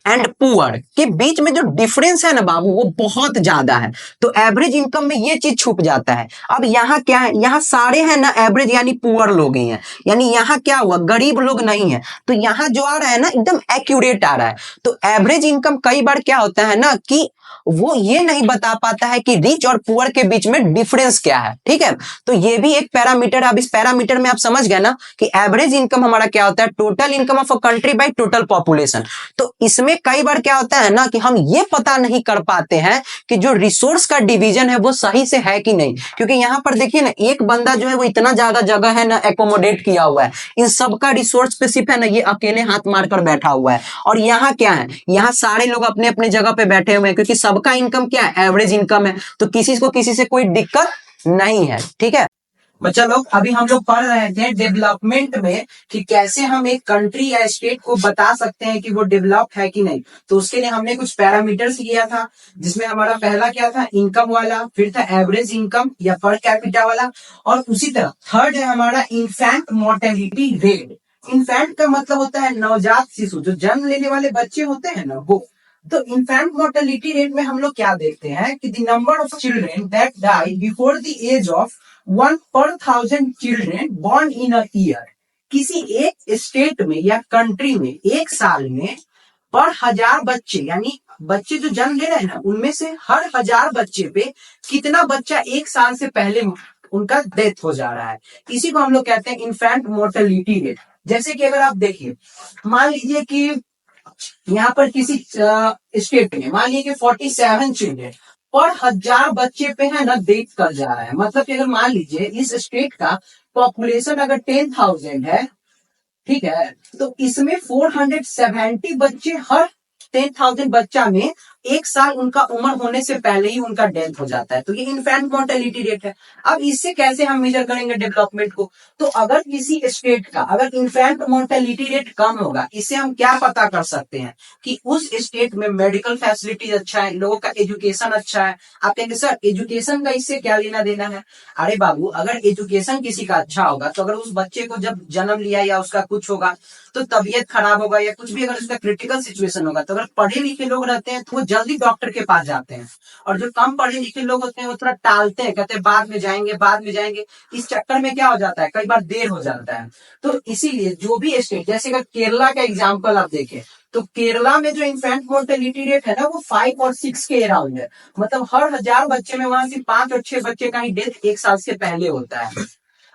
एंड पुअर के बीच में जो डिफरेंस है ना बाबू वो बहुत ज्यादा है। तो एवरेज इनकम में ये चीज छुप जाता है। अब यहाँ क्या है, यहाँ सारे हैं ना एवरेज यानी पुअर लोग ही हैं, यानी यहाँ क्या हुआ, गरीब लोग नहीं है। तो यहाँ जो आ रहा है ना एकदम एक्यूरेट आ रहा है। तो एवरेज इनकम कई बार क्या होता है ना कि वो ये नहीं बता पाता है कि रिच और पुअर के बीच में डिफरेंस क्या है। ठीक है, तो ये भी एक पैरामीटर। अब इस पैरामीटर में आप समझ गए ना कि एवरेज इनकम हमारा क्या होता है, total income of a country by total population. तो इसमें कई बार क्या होता है ना कि हम ये पता नहीं कर पाते हैं कि जो रिसोर्स का डिवीजन है वो सही से है कि नहीं, क्योंकि यहाँ पर देखिए ना एक बंदा जो है वो इतना ज्यादा जगह है ना एकोमोडेट किया हुआ है, इन सबका रिसोर्स पे सिर्फ है ना ये अकेले हाथ मारकर बैठा हुआ है। और यहाँ क्या है, यहाँ सारे लोग अपने अपने जगह पे बैठे हुए हैं, क्योंकि सबका इनकम क्या है, एवरेज इनकम है। तो किसी को किसी से कोई दिक्कत नहीं है। ठीक है, बच्चा लोग अभी हम लोग पढ़ रहे थे डेवलपमेंट में कि कैसे हम एक कंट्री या स्टेट को बता सकते हैं कि वो डेवलप है कि नहीं। तो उसके लिए हमने कुछ पैरामीटर्स किया था, जिसमें हमारा पहला क्या था, इनकम वाला, फिर था एवरेज इनकम या पर कैपिटा वाला, और उसी तरह थर्ड है हमारा इन्फेंट मोर्टेलिटी रेट। इन्फेंट का मतलब होता है नवजात शिशु, जो जन्म लेने वाले बच्चे होते हैं ना वो। तो इन्फेंट मोर्टेलिटी रेट में हम लोग क्या देखते हैं कि the number of children that die before the age of 1/1000 children born in a year. किसी एक स्टेट में या कंट्री में एक साल में पर 1000 बच्चे, यानी बच्चे जो जन्म ले रहे हैं ना, उनमें से हर 1000 बच्चे पे कितना बच्चा एक साल से पहले उनका डेथ हो जा रहा है। इसी को हम लोग कहते हैं इन्फेंट मोर्टेलिटी रेट। जैसे कि अगर आप देखिए, मान लीजिए कि यहाँ पर किसी स्टेट में मान लीजिए कि 47 चिल्ड्रेन पर 1000 बच्चे पे है ना डेथ कर जा रहा है। मतलब कि अगर मान लीजिए इस स्टेट का पॉपुलेशन अगर 10,000 है, ठीक है, तो इसमें 470 बच्चे हर 10,000 बच्चा में एक साल उनका उम्र होने से पहले ही उनका डेथ हो जाता है। तो ये इन्फेंट मोर्टेलिटी रेट है। अब इससे कैसे हम मेजर करेंगे डेवलपमेंट को? तो अगर किसी स्टेट का अगर इन्फेंट मोर्टेलिटी रेट कम होगा, इससे हम क्या पता कर सकते हैं कि उस स्टेट में मेडिकल फैसिलिटी अच्छा है, लोगों का एजुकेशन अच्छा है। आप कहेंगे सर एजुकेशन का इससे क्या लेना देना है? अरे बाबू, अगर एजुकेशन किसी का अच्छा होगा तो अगर उस बच्चे को जब जन्म लिया या उसका कुछ होगा तो तबीयत खराब होगा या कुछ भी अगर उसका क्रिटिकल सिचुएशन होगा, तो अगर पढ़े लिखे लोग रहते हैं तो वो जल्दी डॉक्टर के पास जाते हैं, और जो कम पढ़े लिखे लोग होते हैं वो थोड़ा टालते हैं, कहते हैं बाद में जाएंगे बाद में जाएंगे। इस चक्कर में क्या हो जाता है, कई बार देर हो जाता है। तो इसीलिए जो भी स्टेट, जैसे अगर केरला का एग्जाम्पल आप देखें, तो केरला में जो इन्फेंट मोर्टेलिटी रेट है ना वो 5 और 6 के अराउंड है। मतलब हर 1000 बच्चे में वहां से 5 और 6 बच्चे का ही डेथ एक साल से पहले होता है।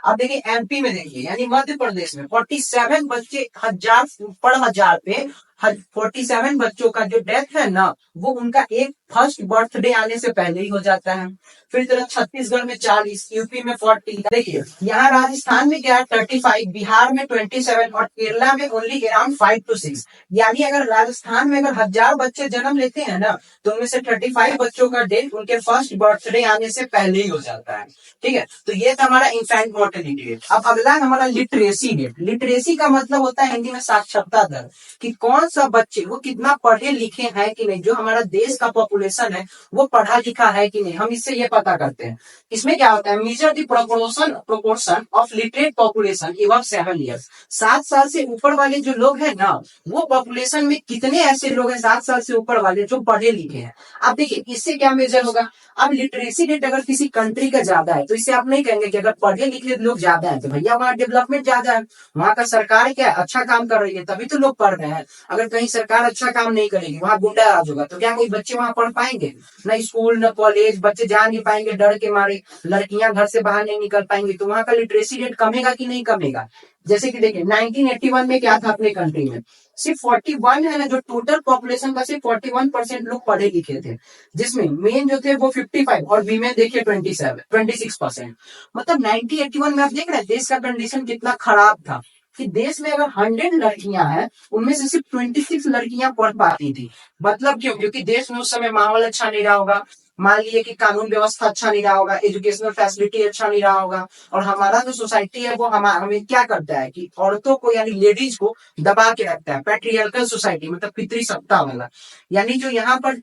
अब देखिए एमपी में, देखिए यानी मध्य प्रदेश में 47 बच्चे 1000 पे 47 बच्चों का जो डेथ है ना, वो उनका एक फर्स्ट बर्थडे आने से पहले ही हो जाता है। फिर तरह छत्तीसगढ़ में 40, यूपी में 40, देखिए यहाँ राजस्थान में क्या है 35, बिहार में 27 और केरला में ओनली अराउंड 5 to 6। यानी अगर राजस्थान में अगर 1000 बच्चे जन्म लेते हैं ना, तो उनमें से 35 बच्चों का डेथ उनके फर्स्ट बर्थडे आने से पहले ही हो जाता है। ठीक है, तो ये था हमारा इन्फेंट मोर्टेलिटी रेट। अब अगला हमारा लिटरेसी रेट। लिटरेसी का मतलब होता है हिंदी में साक्षरता दर, कि कौन सा बच्चे वो कितना पढ़े लिखे हैं कि नहीं, जो हमारा देश का पॉपुलेशन है वो पढ़ा लिखा है कि नहीं, हम इससे ये पता करते हैं। इसमें क्या होता है, measure the proportion of literate population above 7 years. 7 साल से ऊपर वाले जो लोग हैं ना, वो पॉपुलेशन में कितने ऐसे लोग हैं 7 साल से ऊपर वाले जो पढ़े लिखे हैं। अब देखिए इससे क्या मेजर होगा। अब लिटरेसी रेट अगर किसी कंट्री का ज्यादा है तो इससे आप नहीं कहेंगे कि अगर पढ़े लिखे लोग ज्यादा है तो भैया वहाँ डेवलपमेंट ज्यादा है, वहाँ का सरकार क्या अच्छा काम कर रही है तभी तो लोग पढ़ रहे हैं। अगर कहीं सरकार अच्छा काम नहीं करेगी, वहाँ गुंडा राज होगा, तो क्या कोई बच्चे वहाँ पढ़ पाएंगे? न स्कूल न कॉलेज, बच्चे जा नहीं पाएंगे डर के मारे, लड़कियां घर से बाहर नहीं निकल पाएंगी, तो वहाँ का लिटरेसी रेट कमेगा कि नहीं कमेगा? जैसे कि देखिए 1981 में क्या था अपने कंट्री में, सिर्फ 41 है ना, जो टोटल पॉपुलेशन का सिर्फ 41% लोग पढ़े लिखे थे, जिसमें मेन जो थे वो 55 और वीमेन देखिए 26%। मतलब 1981 में आप देख रहे हैं देश का कंडीशन कितना खराब था, कि देश में अगर 100 लड़कियां हैं उनमें से सिर्फ 26 लड़कियां पढ़ पाती थी। मतलब क्यों? क्योंकि देश में उस समय माहौल अच्छा नहीं रहा होगा, मान लीजिए कि कानून व्यवस्था अच्छा नहीं रहा होगा, एजुकेशनल फैसिलिटी अच्छा नहीं रहा होगा, और हमारा जो सोसाइटी है वो हमें क्या करता है कि औरतों को यानी लेडीज को दबा के रखता है। पैट्रियार्कल सोसाइटी मतलब पितृसत्ता वाला, यानी जो यहाँ पर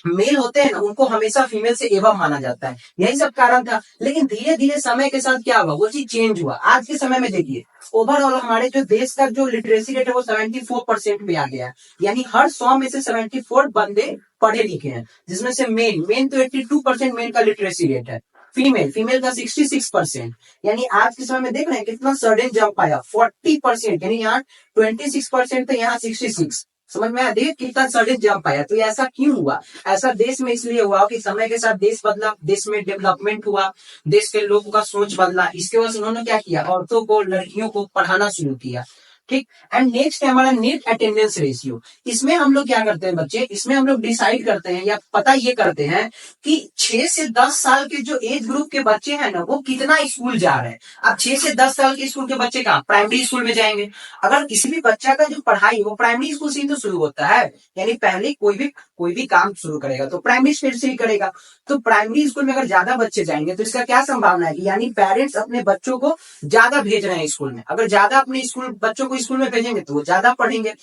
मेल होते हैं ना उनको हमेशा फीमेल से एवं माना जाता है। यही सब कारण था। लेकिन धीरे धीरे समय के साथ क्या हुआ, वो चीज चेंज हुआ। आज के समय में देखिए ओवरऑल हमारे जो देश का जो लिटरेसी रेट है वो 74% पे आ गया है। यानी हर 100 में से 74 बंदे पढ़े लिखे हैं, जिसमें से मेन तो 82% मेन का लिटरेसी रेट है। फीमेल का 66%। यानी आज के समय में देख रहे हैं कितना सडन जंप आया, 40%, यानी यहाँ 26% तो यहाँ 66। समझ में आया, देखिए कितना सडन जंप आया। तो ऐसा क्यों हुआ? ऐसा देश में इसलिए हुआ कि समय के साथ देश बदला, देश में डेवलपमेंट हुआ, देश के लोगों का सोच बदला। इसके वजह से उन्होंने क्या किया, औरतों को लड़कियों को पढ़ाना शुरू किया। ठीक। एंड नेक्स्ट है हमारा नेट अटेंडेंस रेशियो। इसमें हम लोग क्या करते हैं बच्चे, इसमें हम लोग डिसाइड करते हैं या पता ये करते हैं कि 6 से 10 साल के जो एज ग्रुप के बच्चे हैं ना वो कितना स्कूल जा रहे हैं। अब 6 से 10 साल के स्कूल के बच्चे कहाँ प्राइमरी स्कूल में जाएंगे। अगर किसी भी बच्चा का जो पढ़ाई वो प्राइमरी स्कूल से ही तो शुरू होता है, यानी पहले कोई भी काम शुरू करेगा तो प्राइमरी स्कूल से ही करेगा। तो प्राइमरी स्कूल में अगर ज्यादा बच्चे जाएंगे तो इसका क्या संभावना है कि यानी पेरेंट्स अपने बच्चों को ज्यादा भेज रहे हैं स्कूल में। अगर ज्यादा अपने स्कूल बच्चों को स्कूल में भेजेंगे तो वो ज्यादा पढ़ेंगे।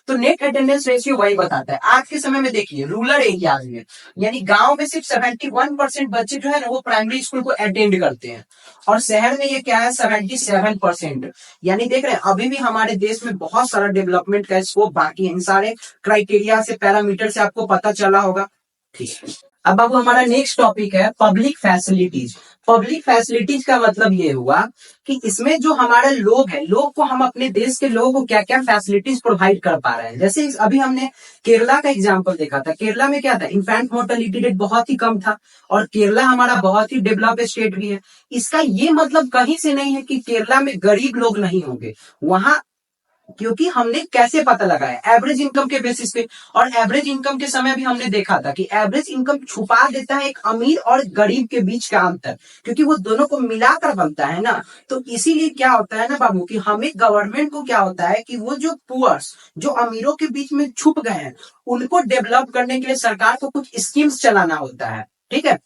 तो नेट अटेंडेंस रेशियो वही बताता है। आज के समय में देखिए रूरल एरियाज में यानी गांव में सिर्फ 71% बच्चे जो है ना वो प्राइमरी स्कूल को अटेंड करते हैं, और शहर में ये क्या है 77%। यानी देख रहे हैं अभी भी हमारे देश में बहुत सारा डेवलपमेंट का स्कोप बाकी है। इन सारे क्राइटेरिया से पैरामीटर से आपको पता चला होगा। ठीक है, अब हमारा नेक्स्ट टॉपिक है पब्लिक फैसिलिटीज। पब्लिक फैसिलिटीज का मतलब ये हुआ कि इसमें जो हमारे लोग हैं, लोग को हम अपने देश के लोगों को क्या क्या फैसिलिटीज प्रोवाइड कर पा रहे हैं। जैसे अभी हमने केरला का एग्जांपल देखा था। केरला में क्या था, इन्फेंट मोर्टेलिटी रेट बहुत ही कम था, और केरला हमारा बहुत ही डेवलप स्टेट भी है। इसका ये मतलब कहीं से नहीं है कि केरला में गरीब लोग नहीं होंगे वहां, क्योंकि हमने कैसे पता लगाया एवरेज इनकम के बेसिस पे। और एवरेज इनकम के समय भी हमने देखा था कि एवरेज इनकम छुपा देता है एक अमीर और गरीब के बीच का अंतर, क्योंकि वो दोनों को मिलाकर बनता है ना। तो इसीलिए क्या होता है ना बाबू कि हमें गवर्नमेंट को क्या होता है कि वो जो पुअर्स जो अमीरों के बीच में छुप गए हैं उनको डेवलप करने के लिए सरकार को कुछ स्कीम्स चलाना होता है। ठीक है,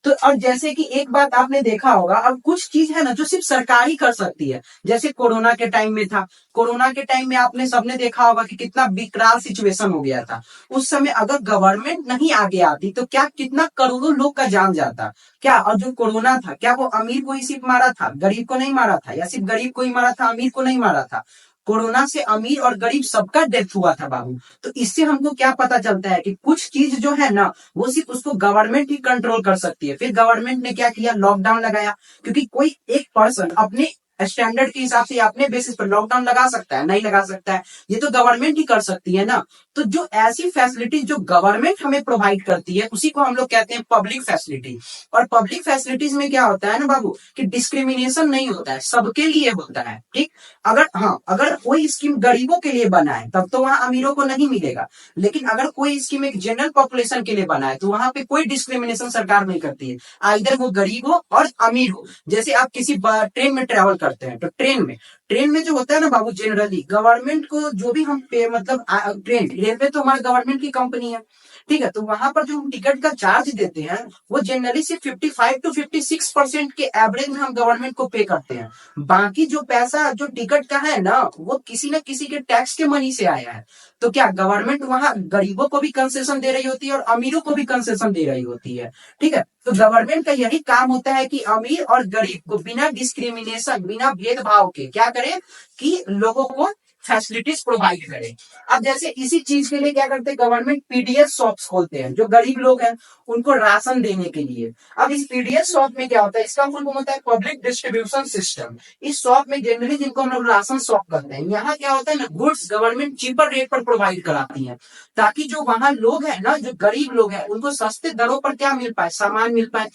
तो और जैसे कि एक बात आपने देखा होगा, अब कुछ चीज है ना जो सिर्फ सरकार ही कर सकती है। जैसे कोरोना के टाइम में था, कोरोना के टाइम में आपने सबने देखा होगा कि कितना विकराल सिचुएशन हो गया था। उस समय अगर गवर्नमेंट नहीं आगे आती तो क्या कितना करोड़ों लोग का जान जाता क्या। और जो कोरोना था क्या वो अमीर को ही सिर्फ मारा था, गरीब को नहीं मारा था, या सिर्फ गरीब को ही मारा था अमीर को नहीं मारा था। कोरोना से अमीर और गरीब सबका डेथ हुआ था बाबू। तो इससे हमको क्या पता चलता है कि कुछ चीज जो है ना वो सिर्फ उसको गवर्नमेंट ही कंट्रोल कर सकती है। फिर गवर्नमेंट ने क्या किया, लॉकडाउन लगाया, क्योंकि कोई एक पर्सन अपने स्टैंडर्ड के हिसाब से अपने बेसिस पर लॉकडाउन लगा सकता है, नहीं लगा सकता है, ये तो गवर्नमेंट ही कर सकती है ना। तो जो ऐसी फैसिलिटीज जो गवर्नमेंट हमें प्रोवाइड करती है उसी को हम लोग कहते हैं पब्लिक फैसिलिटी। और पब्लिक फैसिलिटीज में क्या होता है ना बाबू कि डिस्क्रिमिनेशन नहीं होता है, सबके लिए होता है। ठीक, अगर कोई स्कीम गरीबों के लिए बना है तब तो वहां अमीरों को नहीं मिलेगा, लेकिन अगर कोई स्कीम एक जनरल पॉपुलेशन के लिए बना है तो वहां पे कोई डिस्क्रिमिनेशन सरकार नहीं करती है, आइदर वो गरीब हो और अमीर हो। जैसे आप किसी ट्रेन में ट्रेवल करते हैं तो ट्रेन में जो होता है ना बाबू जनरली गवर्नमेंट को जो भी हम पे मतलब ट्रेन रेलवे तो हमारा गवर्नमेंट की कंपनी है। ठीक है, तो वहां पर जो हम टिकट का चार्ज देते हैं वो जनरली सिर्फ 55 to 56% के एवरेज में हम गवर्नमेंट को पे करते हैं। बाकी जो पैसा जो टिकट का है ना वो किसी न किसी के टैक्स के मनी से आया है। तो क्या गवर्नमेंट वहां गरीबों को भी कंसेशन दे रही होती है और अमीरों को भी कंसेशन दे रही होती है। ठीक है, तो गवर्नमेंट का यही काम होता है कि अमीर और गरीब को बिना डिस्क्रिमिनेशन बिना भेदभाव के क्या करे कि लोगों को फैसिलिटीज प्रोवाइड करे। अब जैसे इसी चीज के लिए क्या करते हैं गवर्नमेंट पीडीएस शॉप्स खोलते हैं जो गरीब लोग हैं उनको राशन देने के लिए। अब इस पीडीएस शॉप में क्या होता है, इसका फुल फॉर्म होता है पब्लिक डिस्ट्रीब्यूशन सिस्टम। इस शॉप में जनरली जिनको हम लोग राशन शॉप करते हैं, यहाँ क्या होता है ना गुड्स गवर्नमेंट चीपर रेट पर प्रोवाइड कराती है, ताकि जो वहां लोग हैं ना जो गरीब लोग हैं उनको सस्ते दरों पर क्या मिल पाए, सामान मिल पाए,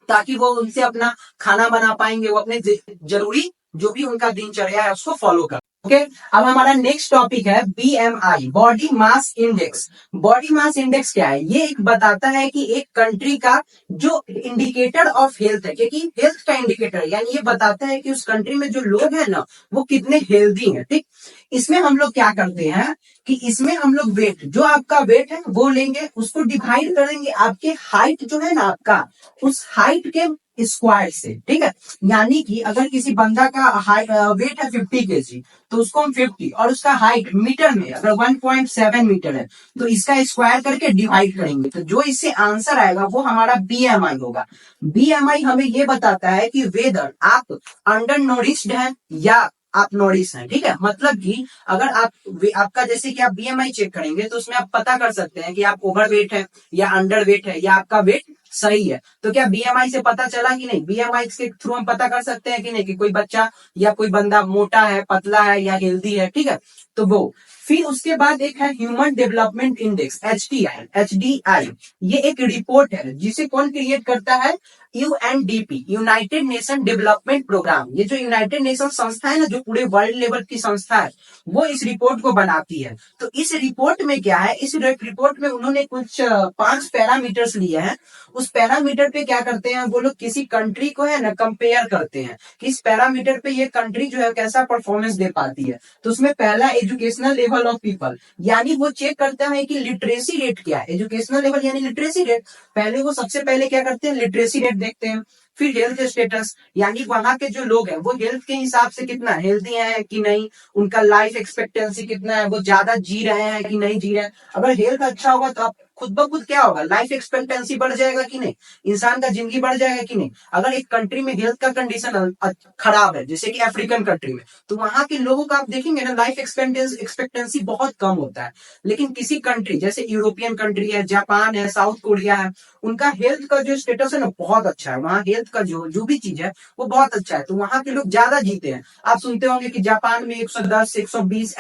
ताकि वो उनसे अपना खाना बना पाएंगे, वो अपने जरूरी जो भी उनका दिनचर्या है उसको फॉलो कर। ओके, अब हमारा नेक्स्ट टॉपिक है BMI, body mass index. Body mass index क्या है, ये एक बताता है कि एक कंट्री का जो इंडिकेटर ऑफ हेल्थ है, क्योंकि हेल्थ का इंडिकेटर यानी ये बताता है कि उस कंट्री में जो लोग हैं ना वो कितने हेल्दी हैं। ठीक, इसमें हम लोग क्या करते हैं कि इसमें हम लोग वेट, जो आपका वेट है वो लेंगे, उसको डिवाइड करेंगे आपके हाइट जो है ना आपका उस हाइट के स्क्वायर से। ठीक है, यानी कि अगर किसी बंदा का वेट है 50 kg तो उसको हम 50 और उसका हाइट मीटर में अगर 1.7 मीटर है तो इसका स्क्वायर करके डिवाइड करेंगे, तो जो इससे आंसर आएगा वो हमारा बीएमआई होगा। बीएमआई हमें ये बताता है कि वेदर आप अंडर नोरिश्ड है या आप नोरिश हैं। ठीक है, मतलब कि अगर आपका जैसे कि आप बीएमआई चेक करेंगे तो उसमें आप पता कर सकते हैं कि आप ओवर वेट है या अंडर वेट है या आपका वेट सही है। तो क्या बीएमआई से पता चला कि नहीं, बीएमआई के थ्रू हम पता कर सकते हैं कि नहीं कि कोई बच्चा या कोई बंदा मोटा है, पतला है या हेल्दी है। ठीक है, तो वो फिर उसके बाद एक है ह्यूमन डेवलपमेंट इंडेक्स, HDI। ये एक रिपोर्ट है जिसे कौन क्रिएट करता है, UNDP, united nation development programme. ये जो यूनाइटेड नेशन संस्था है ना, जो पूरे वर्ल्ड लेवल की संस्था है, वो इस रिपोर्ट को बनाती है। तो इस रिपोर्ट में क्या है, इस रिपोर्ट में उन्होंने कुछ 5 पैरामीटर्स लिए हैं। उस पैरामीटर पे क्या करते हैं वो लोग, किसी कंट्री को है ना कंपेयर करते हैं कि इस पैरामीटर पे ये कंट्री जो है कैसा परफॉर्मेंस दे पाती है। तो उसमें पहला एजुकेशनल लेवल ऑफ पीपल, यानी वो चेक करता है कि लिटरेसी रेट क्या है। एजुकेशनल लेवल यानी लिटरेसी रेट, पहले वो सबसे पहले क्या करते हैं, लिटरेसी रेट देखते हैं। फिर हेल्थ स्टेटस, यानी वहां के जो लोग हैं वो हेल्थ के हिसाब से कितना हेल्दी है कि नहीं, उनका लाइफ एक्सपेक्टेंसी कितना है, वो ज्यादा जी रहे हैं कि नहीं जी रहे हैं। अगर हेल्थ अच्छा होगा तो आप खुद ब खुद क्या होगा, लाइफ एक्सपेक्टेंसी बढ़ जाएगा कि नहीं, इंसान का जिंदगी बढ़ जाएगा कि नहीं। अगर एक कंट्री में हेल्थ का कंडीशन खराब है, जैसे कि अफ्रीकन कंट्री में, तो वहां के लोगों का आप देखेंगे ना, लाइफ एक्सपेक्टेंसी बहुत कम होता है। लेकिन किसी कंट्री जैसे यूरोपियन कंट्री है, जापान है, साउथ कोरिया है, उनका हेल्थ का जो स्टेटस है ना बहुत अच्छा है। वहाँ हेल्थ का जो भी चीज है वो बहुत अच्छा है, तो वहां के लोग ज्यादा जीते हैं। आप सुनते होंगे कि जापान में 110, 120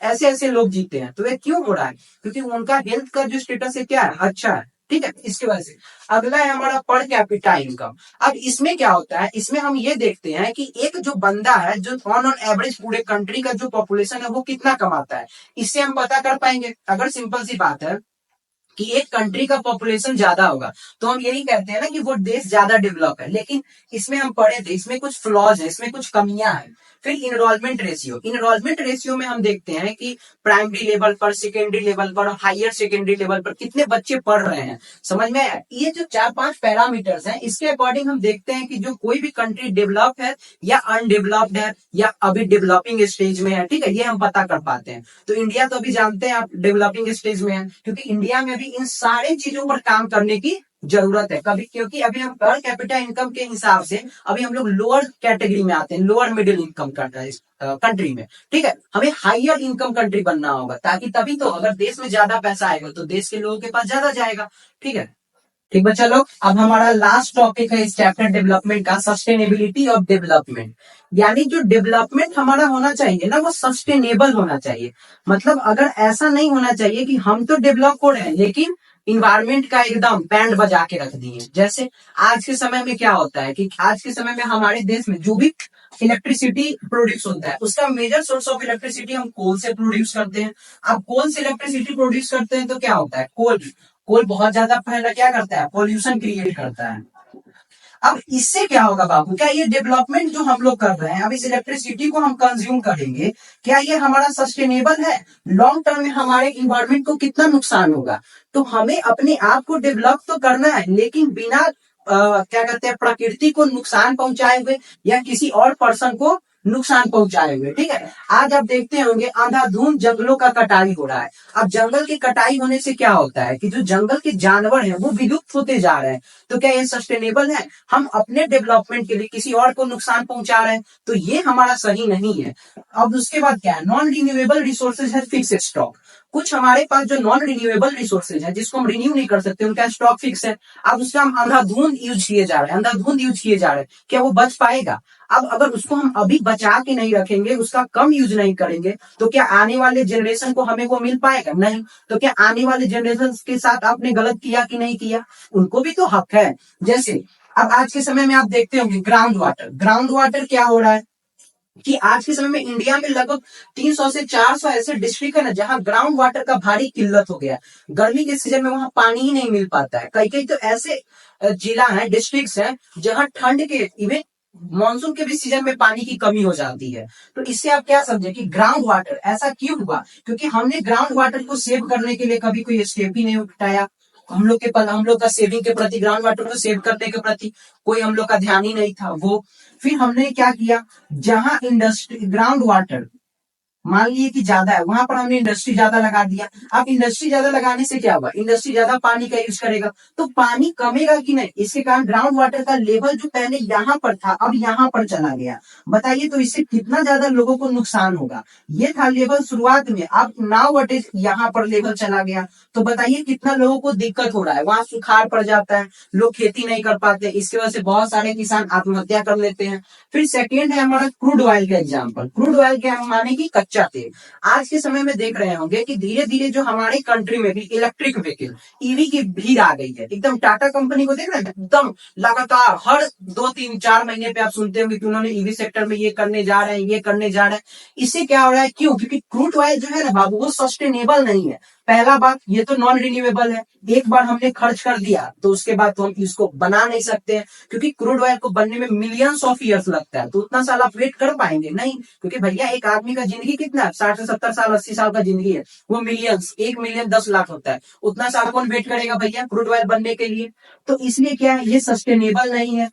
ऐसे लोग जीते हैं। तो ये क्यों हो रहा है, क्योंकि उनका हेल्थ का जो स्टेटस है क्या है, अच्छा है। ठीक है, इसकी वजह से। अगला है हमारा पर कैपिटा इनकम। अब इसमें क्या होता है, इसमें हम ये देखते हैं कि एक जो बंदा है, जो ऑन एवरेज पूरे कंट्री का जो पॉपुलेशन है वो कितना कमाता है, इससे हम पता कर पाएंगे। अगर सिंपल सी बात है कि एक कंट्री का पॉपुलेशन ज्यादा होगा तो हम यही कहते हैं ना कि वो देश ज्यादा डेवलप है। लेकिन इसमें हम पढ़े थे, इसमें कुछ फ्लॉज है, इसमें कुछ कमियां हैं। फिर इनरोलमेंट रेशियो में हम देखते हैं कि प्राइमरी लेवल पर, सेकेंडरी लेवल पर, हायर सेकेंडरी लेवल पर कितने बच्चे पढ़ रहे हैं। समझ में आया? ये जो 4-5 पैरामीटर्स हैं, इसके अकॉर्डिंग हम देखते हैं कि जो कोई भी कंट्री डेवलप है या अनडेवलप्ड है या अभी डेवलपिंग स्टेज में है। ठीक है, ये हम पता कर पाते हैं। तो इंडिया तो अभी जानते हैं आप डेवलपिंग स्टेज में है, क्योंकि इंडिया में भी इन सारे चीजों पर काम करने की जरूरत है कभी, क्योंकि अभी हम पर कैपिटा इनकम के हिसाब से अभी हम लोग लोअर कैटेगरी में आते हैं, लोअर मिडिल इनकम कंट्री में। ठीक है, हमें हायर इनकम कंट्री बनना होगा, ताकि तभी तो, अगर देश में ज्यादा पैसा आएगा तो देश के लोगों के पास ज्यादा जाएगा। ठीक है, ठीक है, चलो अब हमारा लास्ट टॉपिक है इस चैप्टर डेवलपमेंट का, सस्टेनेबिलिटी ऑफ डेवलपमेंट। यानी जो डेवलपमेंट हमारा होना चाहिए ना, वो सस्टेनेबल होना चाहिए। मतलब अगर ऐसा नहीं होना चाहिए कि हम तो डेवलप हो रहे हैं लेकिन इन्वायरमेंट का एकदम बैंड बजा के रख दिए। जैसे आज के समय में क्या होता है कि आज के समय में हमारे देश में जो भी इलेक्ट्रिसिटी प्रोड्यूस होता है, उसका मेजर सोर्स ऑफ इलेक्ट्रिसिटी हम कोल से प्रोड्यूस करते हैं। अब कोल से इलेक्ट्रिसिटी प्रोड्यूस करते हैं तो क्या होता है, कोल बहुत ज्यादा पहले क्या करता है, पॉल्यूशन क्रिएट करता है। अब इससे क्या होगा बाबू, क्या ये डेवलपमेंट जो हम लोग कर रहे हैं, अब इस इलेक्ट्रिसिटी को हम कंज्यूम करेंगे, क्या ये हमारा सस्टेनेबल है? लॉन्ग टर्म में हमारे इन्वायरमेंट को कितना नुकसान होगा? तो हमें अपने आप को डेवलप तो करना है, लेकिन बिना क्या कहते हैं, प्रकृति को नुकसान पहुंचाए हुए या किसी और पर्सन को नुकसान पहुंचाए हुए। ठीक है, आज आप देखते होंगे अंधाधुंध जंगलों का कटाई हो रहा है। अब जंगल की कटाई होने से क्या होता है कि जो जंगल के जानवर हैं वो विलुप्त होते जा रहे हैं। तो क्या ये सस्टेनेबल है? हम अपने डेवलपमेंट के लिए किसी और को नुकसान पहुंचा रहे हैं, तो ये हमारा सही नहीं है। अब उसके बाद क्या है, नॉन रिन्यूएबल रिसोर्सेज है फिक्स स्टॉक। कुछ हमारे पास जो नॉन रिन्यूएबल रिसोर्सेज है, जिसको हम रिन्यू नहीं कर सकते, उनका स्टॉक फिक्स है। अब उसका हम अंधाधुंध यूज किए जा रहे हैं, क्या वो बच पाएगा? अब अगर उसको हम अभी बचा के नहीं रखेंगे, उसका कम यूज नहीं करेंगे, तो क्या आने वाले जनरेशन को हमें वो मिल पाएगा? नहीं। तो क्या आने वाले जनरेशन के साथ आपने गलत किया कि नहीं किया? उनको भी तो हक है। जैसे अब आज के समय में आप देखते होंगे ग्राउंड वाटर क्या हो रहा है कि आज के समय में इंडिया में लगभग 300 से 400 ऐसे डिस्ट्रिक्ट है ना, जहां ग्राउंड वाटर का भारी किल्लत हो गया। गर्मी के सीजन में वहां पानी ही नहीं मिल पाता है। कई कई तो ऐसे जिला है, डिस्ट्रिक्ट है, जहां ठंड के इवन मानसून के भी सीजन में पानी की कमी हो जाती है। तो इससे आप क्या समझे कि ग्राउंड वाटर ऐसा क्यों हुआ? क्योंकि हमने ग्राउंड वाटर को सेव करने के लिए कभी कोई स्टेप ही नहीं उठाया। हम लोग का सेविंग के प्रति, ग्राउंड वाटर को सेव करने के प्रति कोई हम लोग का ध्यान ही नहीं था। वो फिर हमने क्या किया, जहां इंडस्ट्री ग्राउंड वाटर मान लीजिए कि ज्यादा है, वहां पर हमने इंडस्ट्री ज्यादा लगा दिया। अब इंडस्ट्री ज्यादा लगाने से क्या होगा, इंडस्ट्री ज्यादा पानी का यूज करेगा, तो पानी कमेगा कि नहीं? इसके कारण ग्राउंड वाटर का लेवल जो पहले यहाँ पर था अब यहाँ पर चला गया। बताइए, तो इससे कितना ज्यादा लोगों को नुकसान होगा। ये था लेवल शुरुआत में, अब नाउ वट इज यहाँ पर लेवल चला गया। तो बताइए कितना लोगों को दिक्कत हो रहा है, वहां सुखाड़ पड़ जाता है, लोग खेती नहीं कर पाते, इसकी वजह से बहुत सारे किसान आत्महत्या कर लेते हैं। फिर सेकेंड है हमारा क्रूड ऑयल का एग्जाम्पल। क्रूड ऑयल क्या माने की कच्चा तेल। आज के समय में देख रहे होंगे कि धीरे धीरे जो हमारे कंट्री में भी इलेक्ट्रिक व्हीकल ईवी की भीड़ आ गई है। एकदम टाटा कंपनी को देख रहे हैं, एकदम लगातार हर 2 3 4 महीने पे आप सुनते होंगे कि उन्होंने ईवी सेक्टर में ये करने जा रहे हैं, ये करने जा रहे हैं। इससे क्या हो रहा है, क्यों? क्योंकि क्रूड ऑयल जो है ना बाबू, वो सस्टेनेबल नहीं है। पहला बात, ये तो नॉन रिन्यूएबल है। एक बार हमने खर्च कर दिया तो उसके बाद तो हम इसको बना नहीं सकते हैं, क्योंकि क्रूड ऑयल को बनने में मिलियंस ऑफ ईयर्स लगता है। तो उतना साल आप वेट कर पाएंगे नहीं, क्योंकि भैया एक आदमी का जिंदगी कितना है, 60 से 70 साल 80 साल का जिंदगी है। वो मिलियंस, 1 मिलियन 10 लाख होता है। उतना साल कौन वेट करेगा भैया क्रूड ऑयल बनने के लिए? तो इसलिए क्या है, ये सस्टेनेबल नहीं है।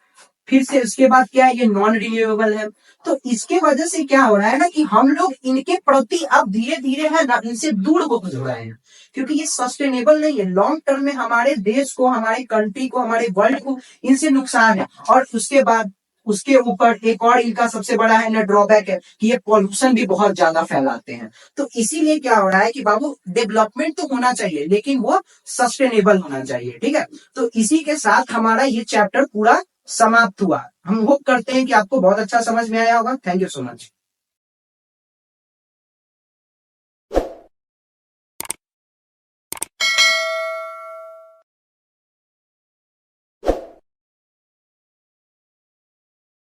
फिर से उसके बाद क्या है, ये नॉन रिन्यूएबल है। तो इसके वजह से क्या हो रहा है ना कि हम लोग इनके प्रति अब धीरे धीरे है ना, इनसे दूर होते जा रहे हैं, क्योंकि ये सस्टेनेबल नहीं है। लॉन्ग टर्म में हमारे देश को, हमारे कंट्री को, हमारे वर्ल्ड को इनसे नुकसान है। और उसके बाद उसके ऊपर एक और इनका सबसे बड़ा है ना ड्रॉबैक है कि ये पॉल्यूशन भी बहुत ज्यादा फैलाते हैं। तो इसीलिए क्या हो रहा है कि बाबू, डेवलपमेंट तो होना चाहिए लेकिन वो सस्टेनेबल होना चाहिए। ठीक है, तो इसी के साथ हमारा ये चैप्टर पूरा समाप्त हुआ। हम होप करते हैं कि आपको बहुत अच्छा समझ में आया होगा। Thank you so much.